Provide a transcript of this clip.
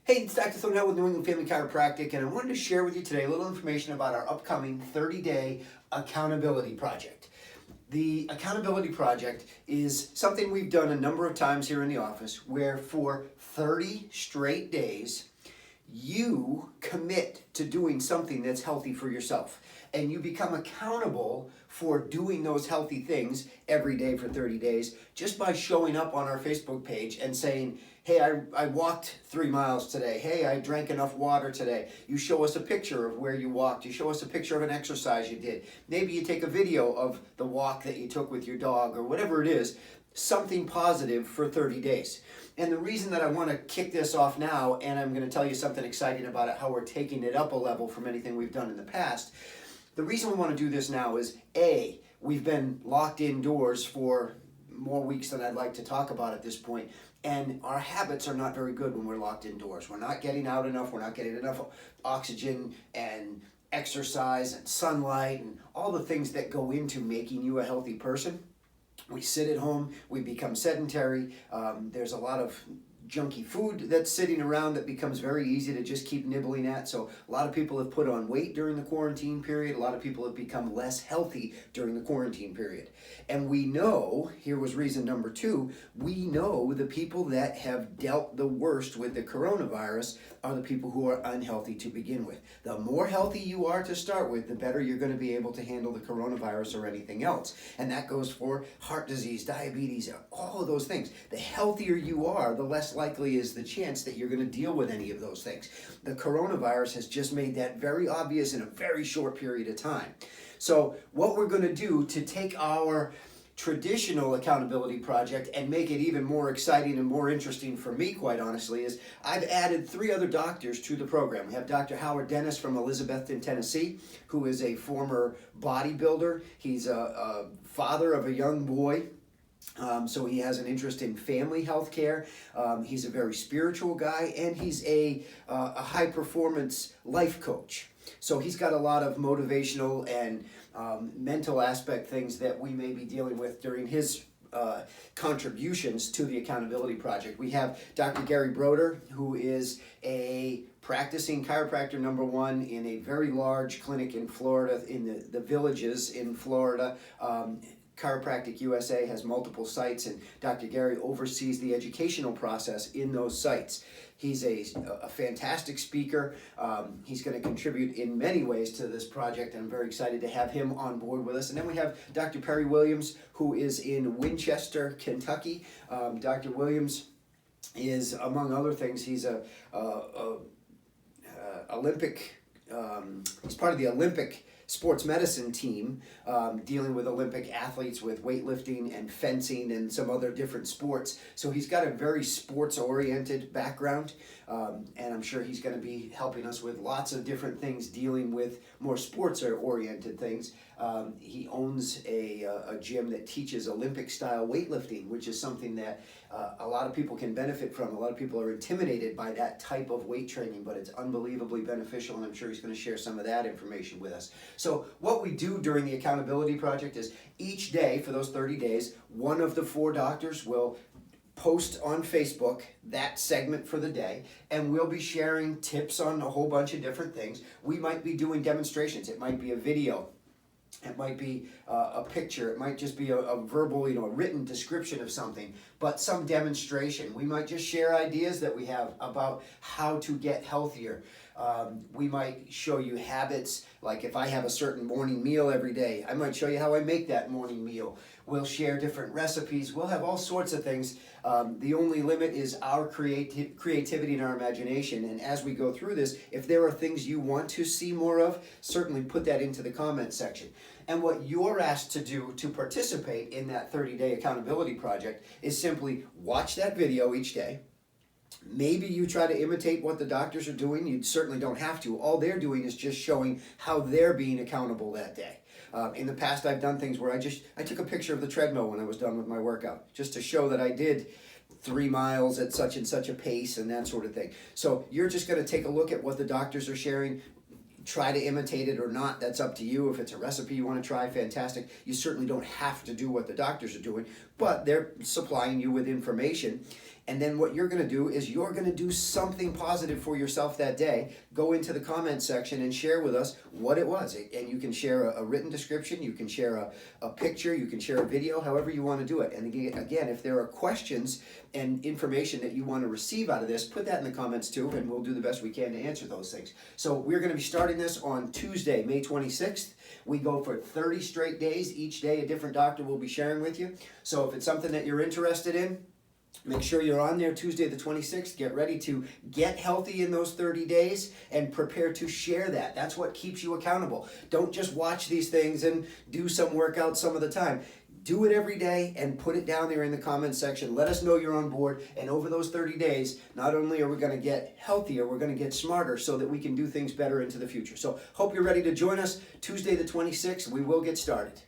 Hey, it's Dr. Thornell with New England Family Chiropractic, and I wanted to share with you today a little information about our upcoming 30-day accountability project. The accountability project is something we've done a number of times here in the office where for 30 straight days, you commit to doing something that's healthy for yourself. And you become accountable for doing those healthy things every day for 30 days just by showing up on our Facebook page and saying, hey, I walked 3 miles today. Hey, I drank enough water today. You show us a picture of where you walked. You show us a picture of an exercise you did. Maybe you take a video of the walk that you took with your dog or whatever it is, something positive for 30 days. And the reason that I want to kick this off now, and I'm going to tell you something exciting about it, how we're taking it up a level from anything we've done in the past. The reason we want to do this now is, A, we've been locked indoors for more weeks than I'd like to talk about at this point, and our habits are not very good when we're locked indoors. We're not getting out enough, we're not getting enough oxygen and exercise and sunlight and all the things that go into making you a healthy person. We sit at home, we become sedentary, there's a lot of junky food that's sitting around that becomes very easy to just keep nibbling at. So a lot of people have put on weight during the quarantine period. A lot of people have become less healthy during the quarantine period. And we know, here was reason number 2, we know the people that have dealt the worst with the coronavirus are the people who are unhealthy to begin with. The more healthy you are to start with, the better you're going to be able to handle the coronavirus or anything else. And that goes for heart disease, diabetes, all of those things. The healthier you are, the less likely is the chance that you're going to deal with any of those things. The coronavirus has just made that very obvious in a very short period of time. So what we're going to do to take our traditional accountability project and make it even more exciting and more interesting for me, quite honestly, is I've added 3 other doctors to the program. We have Dr. Howard Dennis from Elizabethton, Tennessee, who is a former bodybuilder. He's a father of a young boy. So he has an interest in family health care. He's a very spiritual guy, and he's a high-performance life coach. So he's got a lot of motivational and mental aspect things that we may be dealing with during his contributions to the accountability project. We have Dr. Gary Broder, who is a practicing chiropractor #1 in a very large clinic in Florida, in the villages in Florida. Chiropractic USA has multiple sites, and Dr. Gary oversees the educational process in those sites. He's a fantastic speaker. He's going to contribute in many ways to this project, and I'm very excited to have him on board with us. And then we have Dr. Perry Williams, who is in Winchester, Kentucky. Dr. Williams is, among other things, he's Olympic. He's part of the Olympic sports medicine team, dealing with Olympic athletes with weightlifting and fencing and some other different sports. So he's got a very sports-oriented background, and I'm sure he's going to be helping us with lots of different things dealing with more sports-oriented things. He owns a gym that teaches Olympic-style weightlifting, which is something that a lot of people can benefit from. A lot of people are intimidated by that type of weight training, but it's unbelievably beneficial, and I'm sure he's going to share some of that information with us. So what we do during the accountability project is each day for those 30 days, one of the 4 doctors will post on Facebook that segment for the day, and we'll be sharing tips on a whole bunch of different things. We might be doing demonstrations. It might be a video. It might be a picture. It might just be a verbal, a written description of something, but some demonstration. We might just share ideas that we have about how to get healthier. We might show you habits, like if I have a certain morning meal every day, I might show you how I make that morning meal. We'll share different recipes. We'll have all sorts of things. The only limit is our creativity and our imagination. And as we go through this, if there are things you want to see more of, certainly put that into the comment section. And what you're asked to do to participate in that 30-day accountability project is simply watch that video each day. Maybe you try to imitate what the doctors are doing. You certainly don't have to. All they're doing is just showing how they're being accountable that day. In the past, I've done things where I took a picture of the treadmill when I was done with my workout, just to show that I did 3 miles at such and such a pace and that sort of thing. So you're just going to take a look at what the doctors are sharing, try to imitate it or not. That's up to you. If it's a recipe you want to try, fantastic. You certainly don't have to do what the doctors are doing, but they're supplying you with information. And then what you're going to do is you're going to do something positive for yourself that day. Go into the comment section and share with us what it was. And you can share a written description, you can share a picture, you can share a video, however you want to do it. And again, if there are questions and information that you want to receive out of this, put that in the comments too, and we'll do the best we can to answer those things. So we're going to be starting this on Tuesday, May 26th. We go for 30 straight days. Each day a different doctor will be sharing with you. So if it's something that you're interested in, make sure you're on there Tuesday the 26th. Get ready to get healthy in those 30 days and prepare to share that. That's what keeps you accountable. Don't just watch these things and do some workout some of the time. Do it every day and put it down there in the comments section. Let us know you're on board. And over those 30 days, not only are we going to get healthier, we're going to get smarter so that we can do things better into the future. So hope you're ready to join us Tuesday the 26th. We will get started.